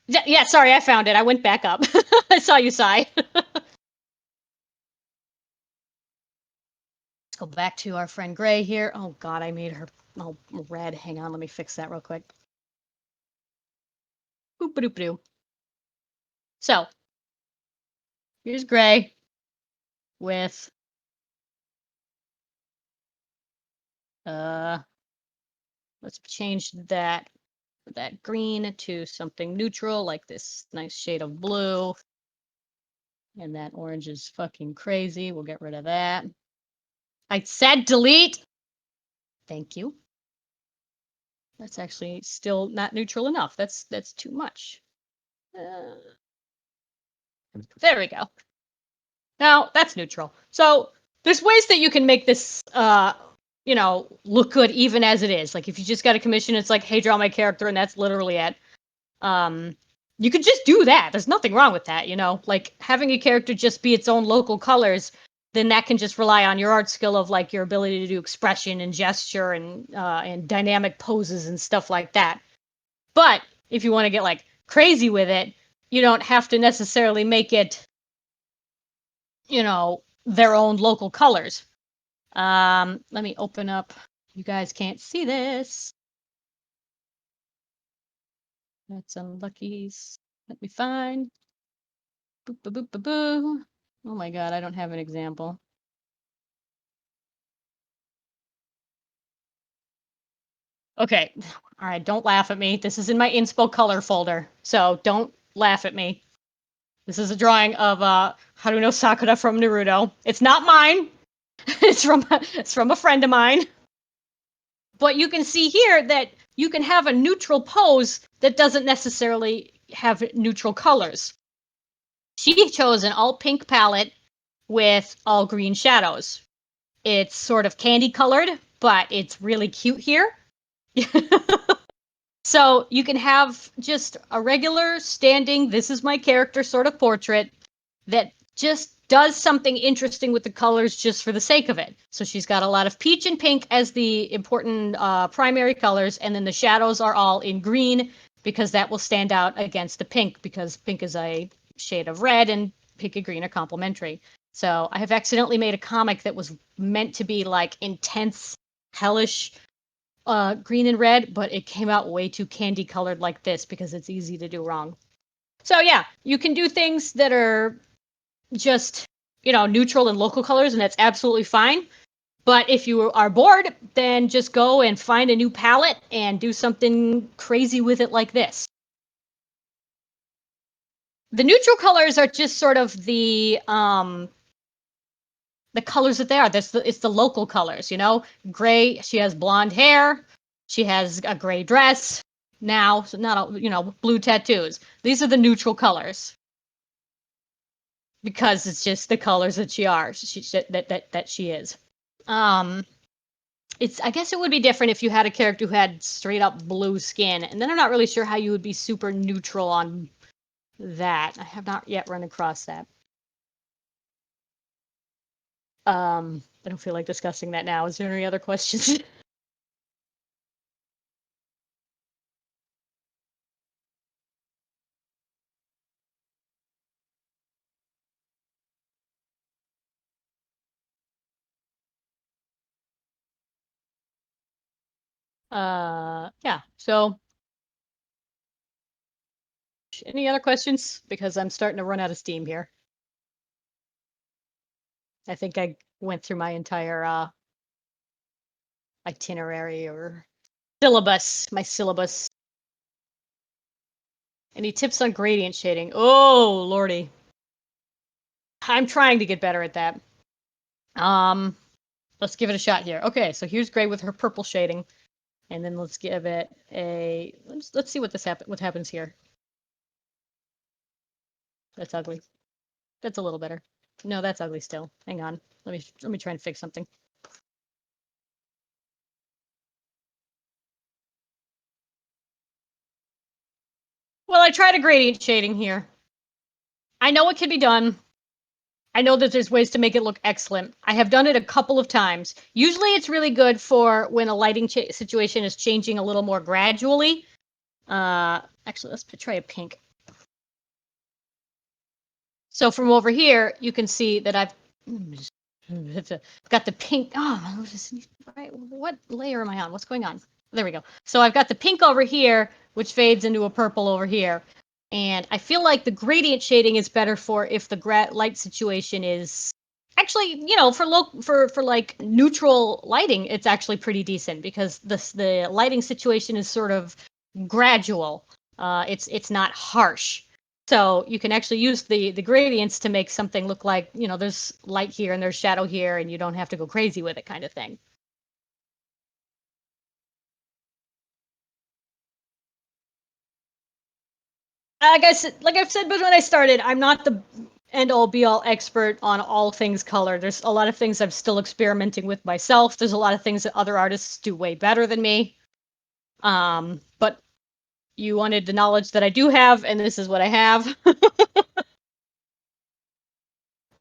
yeah, sorry, I found it. I went back up. I saw you sigh. Let's go back to our friend Gray here. Oh God, I made her red. Hang on, let me fix that real quick. Boop doop doo. So here's Gray with uh let's change that green to something neutral, like this nice shade of blue. And that orange is fucking crazy. We'll get rid of that. I said delete. Thank you. That's actually still not neutral enough. That's too much. Uh, there we go. Now that's neutral. So there's ways that you can make this look good even as it is. Like if you just got a commission, it's like, hey, draw my character, and that's literally it. Um, you could just do that. There's nothing wrong with that, like having a character just be its own local colors, then that can just rely on your art skill of like your ability to do expression and gesture and dynamic poses and stuff like that. But if you want to get like crazy with it, you don't have to necessarily make it, their own local colors. Let me open up. You guys can't see this. That's Unluckies. Let me find. Boop, boop, boop, boop, boop. Oh my god, I don't have an example. Okay, all right, don't laugh at me. This is in my inspo color folder, so don't laugh at me. This is a drawing of Haruno Sakura from Naruto. It's not mine. It's from a friend of mine. But you can see here that you can have a neutral pose that doesn't necessarily have neutral colors. She chose an all pink palette with all green shadows. It's sort of candy colored, but it's really cute here. So you can have just a regular standing, this is my character sort of portrait that just does something interesting with the colors just for the sake of it. So she's got a lot of peach and pink as the important primary colors, and then the shadows are all in green because that will stand out against the pink, because pink is a shade of red and pink and green are complementary. So I have accidentally made a comic that was meant to be like intense, hellish green and red, but it came out way too candy colored like this because it's easy to do wrong. So yeah, you can do things that are just, neutral and local colors, and that's absolutely fine. But if you are bored, then just go and find a new palette and do something crazy with it like this. The neutral colors are just sort of the colors that they are. It's the local colors, Gray, she has blonde hair, she has a gray dress now, so not blue tattoos. These are the neutral colors because it's just the colors that she are. That she is. Um, I guess it would be different if you had a character who had straight up blue skin, and then I'm not really sure how you would be super neutral on that. I have not yet run across that. I don't feel like discussing that now. Is there any other questions? Yeah. So, any other questions? Because I'm starting to run out of steam here. I think I went through my entire itinerary or syllabus, my syllabus. Any tips on gradient shading? Oh, lordy. I'm trying to get better at that. Um, let's give it a shot here. Okay, so here's gray with her purple shading, and then let's give it a let's see what happens here. That's ugly. That's a little better. No, that's ugly still. Hang on. Let me try and fix something. Well, I tried a gradient shading here. I know it can be done. I know that there's ways to make it look excellent. I have done it a couple of times. Usually it's really good for when a lighting situation is changing a little more gradually. Actually, let's try a pink. So from over here, you can see that I've got the pink. Oh, what layer am I on? What's going on? There we go. So I've got the pink over here, which fades into a purple over here. And I feel like the gradient shading is better for if the light situation is actually, for like neutral lighting, it's actually pretty decent because the lighting situation is sort of gradual. It's not harsh. So you can actually use the gradients to make something look like, there's light here and there's shadow here, and you don't have to go crazy with it, kind of thing. Like I've said, but when I started, I'm not the end all be all expert on all things color. There's a lot of things I'm still experimenting with myself. There's a lot of things that other artists do way better than me. But you wanted the knowledge that I do have, and this is what I have.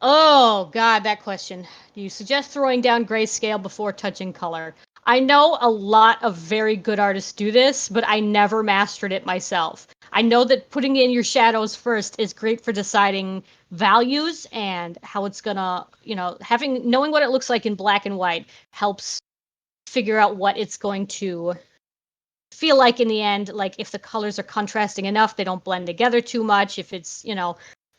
Oh, God, that question. Do you suggest throwing down grayscale before touching color? I know a lot of very good artists do this, but I never mastered it myself. I know that putting in your shadows first is great for deciding values and how it's gonna, knowing what it looks like in black and white helps figure out what it's going to feel like in the end. Like if the colors are contrasting enough, they don't blend together too much. If it's,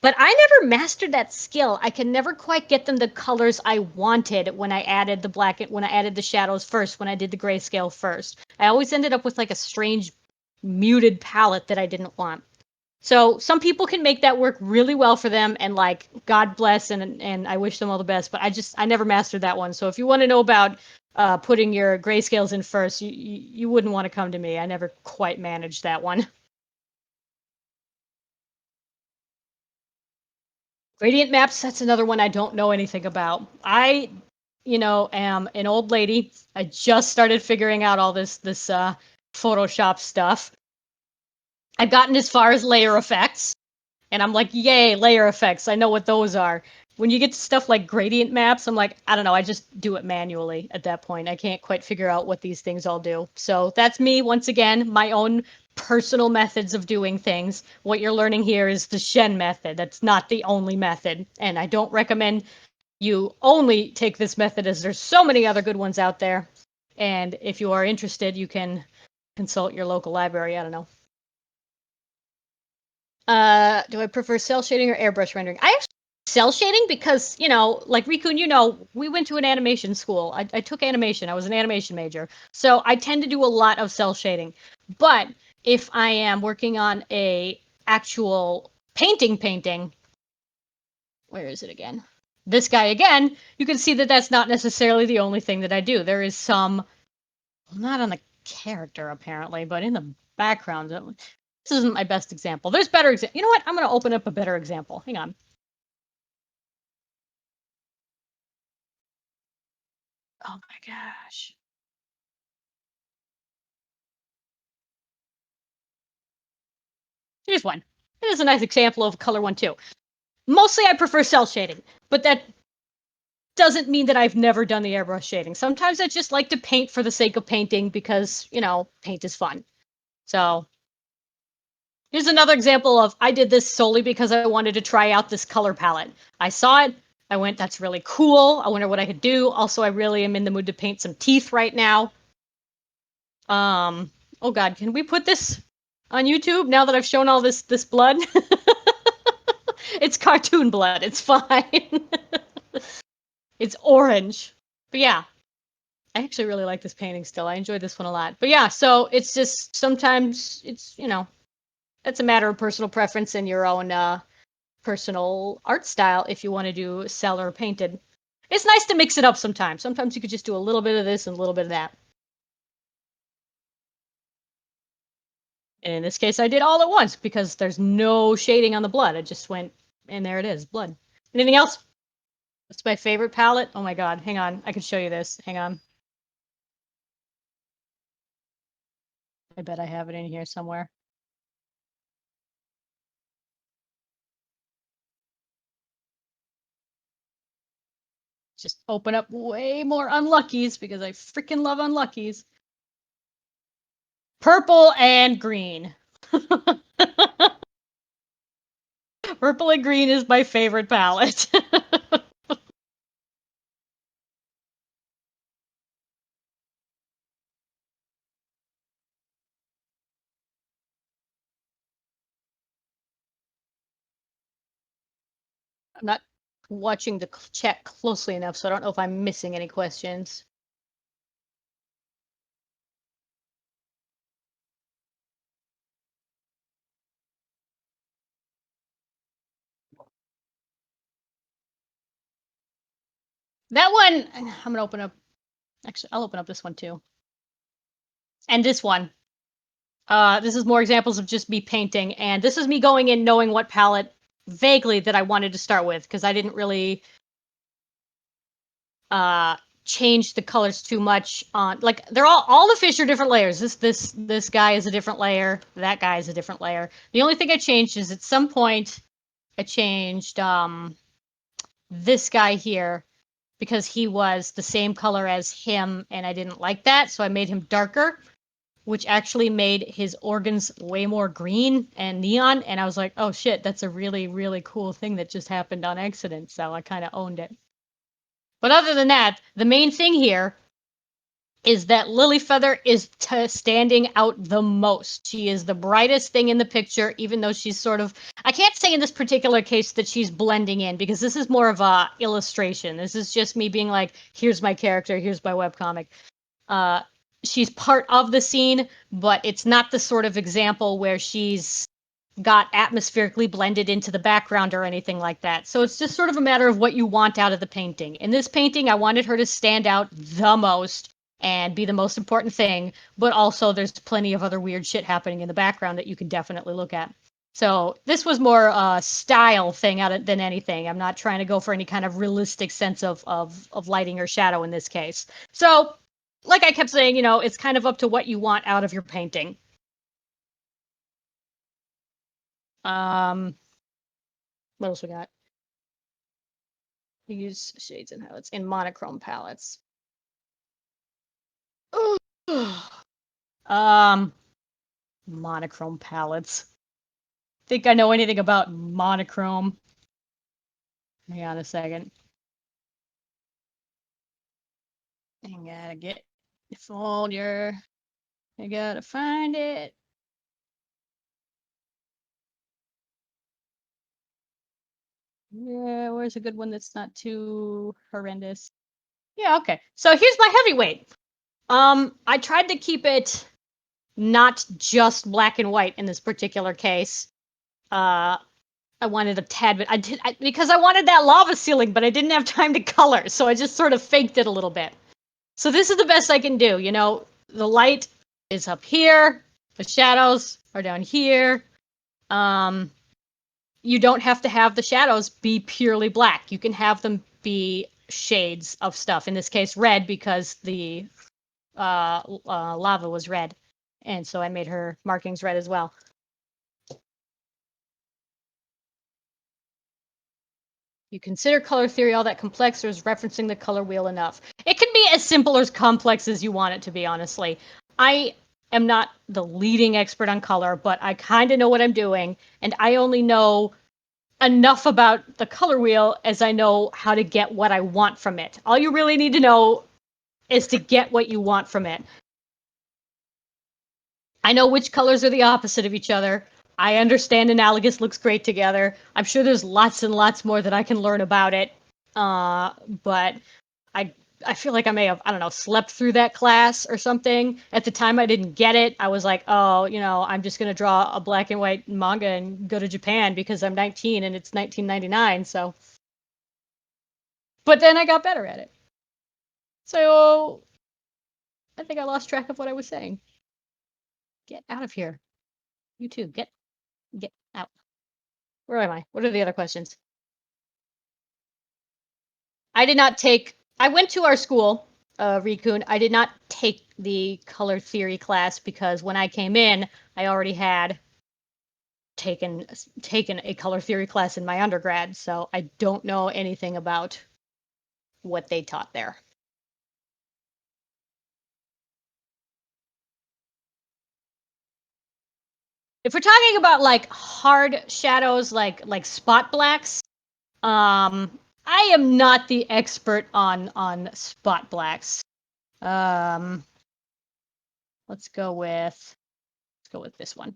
but I never mastered that skill. I can never quite get them the colors I wanted when I added when I added the shadows first, when I did the grayscale first. I always ended up with like a strange muted palette that I didn't want. So some people can make that work really well for them, and like God bless, and I wish them all the best. But I never mastered that one. So if you want to know about putting your grayscales in first, you wouldn't want to come to me. I never quite managed that one. Gradient maps, that's another one I don't know anything about. I, am an old lady. I just started figuring out all this Photoshop stuff. I've gotten as far as layer effects, and I'm like, yay, layer effects. I know what those are. When you get to stuff like gradient maps, I'm like, I don't know, I just do it manually at that point. I can't quite figure out what these things all do. So that's me, once again, my own personal methods of doing things. What you're learning here is the Shen method. That's not the only method. And I don't recommend you only take this method, as there's so many other good ones out there. And if you are interested, you can consult your local library. I don't know. Do I prefer cell shading or airbrush rendering? I actually cell shading because, like Rikun, we went to an animation school. I took animation. I was an animation major. So I tend to do a lot of cell shading. But if I am working on a actual painting, where is it again? This guy again, you can see that that's not necessarily the only thing that I do. There is some, well, not on the character apparently, but in the background. This isn't my best example. There's better example. You know what? I'm going to open up a better example. Hang on. Oh my gosh. Here's one. It is a nice example of a color one too. Mostly I prefer cell shading, but that doesn't mean that I've never done the airbrush shading. Sometimes I just like to paint for the sake of painting because, paint is fun. So here's another example of I did this solely because I wanted to try out this color palette. I saw it. I went, that's really cool. I wonder what I could do. Also, I really am in the mood to paint some teeth right now. Oh God, can we put this on YouTube now that I've shown all this blood? It's cartoon blood. It's fine. It's orange. But yeah, I actually really like this painting still. I enjoyed this one a lot. But yeah, so it's just sometimes it's, it's a matter of personal preference and your own personal art style if you want to do cell or painted. It's nice to mix it up sometimes. Sometimes you could just do a little bit of this and a little bit of that. And in this case, I did all at once because there's no shading on the blood. I just went, and there it is, blood. Anything else? That's my favorite palette. Oh my God, hang on. I can show you this. Hang on. I bet I have it in here somewhere. Just open up way more Unluckies because I freaking love Unluckies. Purple and green. Purple and green is my favorite palette. I'm not watching the chat closely enough, so I don't know if I'm missing any questions. That one, I'm going to open up. Actually, I'll open up this one too. And this one. This is more examples of just me painting. And this is me going in knowing what palette vaguely that I wanted to start with because I didn't really change the colors too much on, like, they're all the fish are different layers. This guy is a different layer. That guy is a different layer. The only thing I changed is at some point I changed this guy here because he was the same color as him and I didn't like that, so I made him darker, which actually made his organs way more green and neon, and I was like, oh shit, that's a really, really cool thing that just happened on accident, so I kind of owned it. But other than that, the main thing here is that Lilyfeather is standing out the most. She is the brightest thing in the picture, even though she's sort of, I can't say in this particular case that she's blending in because this is more of a illustration. This is just me being like, here's my character, here's my webcomic. She's part of the scene, but it's not the sort of example where she's got atmospherically blended into the background or anything like that. So it's just sort of a matter of what you want out of the painting. In this painting, I wanted her to stand out the most and be the most important thing, but also there's plenty of other weird shit happening in the background that you can definitely look at. So this was more a style thing than anything. I'm not trying to go for any kind of realistic sense of lighting or shadow in this case. So, like I kept saying, it's kind of up to what you want out of your painting. What else we got? We use shades and highlights in monochrome palettes. Monochrome palettes. Think I know anything about monochrome? Hang on a second. I gotta get the folder. I gotta find it. Yeah, where's a good one that's not too horrendous? Yeah, okay. So here's my heavyweight. I tried to keep it not just black and white in this particular case. I wanted a tad bit. Because I wanted that lava ceiling, but I didn't have time to color, so I just sort of faked it a little bit. So this is the best I can do. The light is up here, the shadows are down here. You don't have to have the shadows be purely black. You can have them be shades of stuff. In this case, red because the lava was red, and so I made her markings red as well. You consider color theory all that complex, or is referencing the color wheel enough? It can be as simple or as complex as you want it to be, honestly. I am not the leading expert on color, but I kind of know what I'm doing, and I only know enough about the color wheel as I know how to get what I want from it. All you really need to know is to get what you want from it. I know which colors are the opposite of each other. I understand analogous looks great together. I'm sure there's lots and lots more that I can learn about it. But I I feel like I may have, I don't know, slept through that class or something. At the time I didn't get it. I was like, oh, I'm just going to draw a black and white manga and go to Japan because I'm 19 and it's 1999. So, but then I got better at it. So I think I lost track of what I was saying. Get out of here. You too. Get out. Where am I? What are the other questions? I did not take. I went to our school, Rikun. I did not take the color theory class because when I came in, I already had taken a color theory class in my undergrad, so I don't know anything about what they taught there. If we're talking about like hard shadows, like spot blacks, I am not the expert on spot blacks. Um, let's go with this one.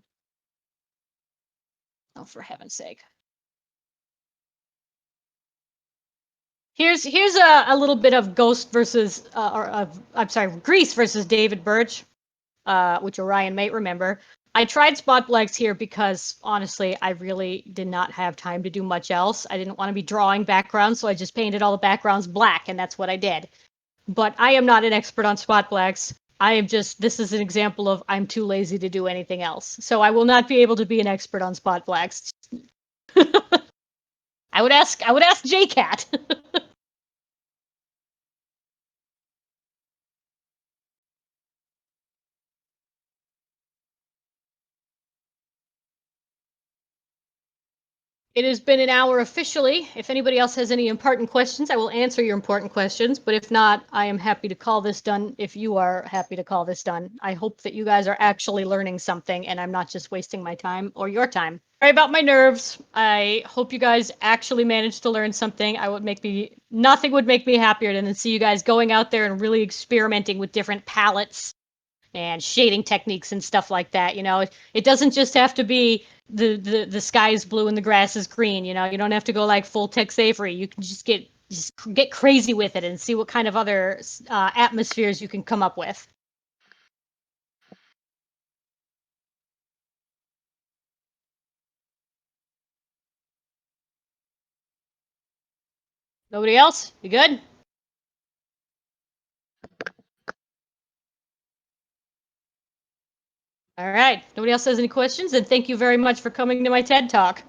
Oh, for heaven's sake. Here's a little bit of Ghost versus I'm sorry, Grease versus David Birch, which Orion might remember. I tried spot blacks here because honestly, I really did not have time to do much else. I didn't want to be drawing backgrounds, so I just painted all the backgrounds black, and that's what I did. But I am not an expert on spot blacks. I am just, this is an example of I'm too lazy to do anything else. So I will not be able to be an expert on spot blacks. I would ask JCat. It has been an hour officially. If anybody else has any important questions, I will answer your important questions. But if not, I am happy to call this done if you are happy to call this done. I hope that you guys are actually learning something and I'm not just wasting my time or your time. Sorry about my nerves. I hope you guys actually managed to learn something. Nothing would make me happier than to see you guys going out there and really experimenting with different palettes and shading techniques and stuff like that. It doesn't just have to be the sky is blue and the grass is green. You don't have to go like full Tex Avery. You can just get crazy with it and see what kind of other atmospheres you can come up with. Nobody else? You good? All right. Nobody else has any questions? And thank you very much for coming to my TED Talk.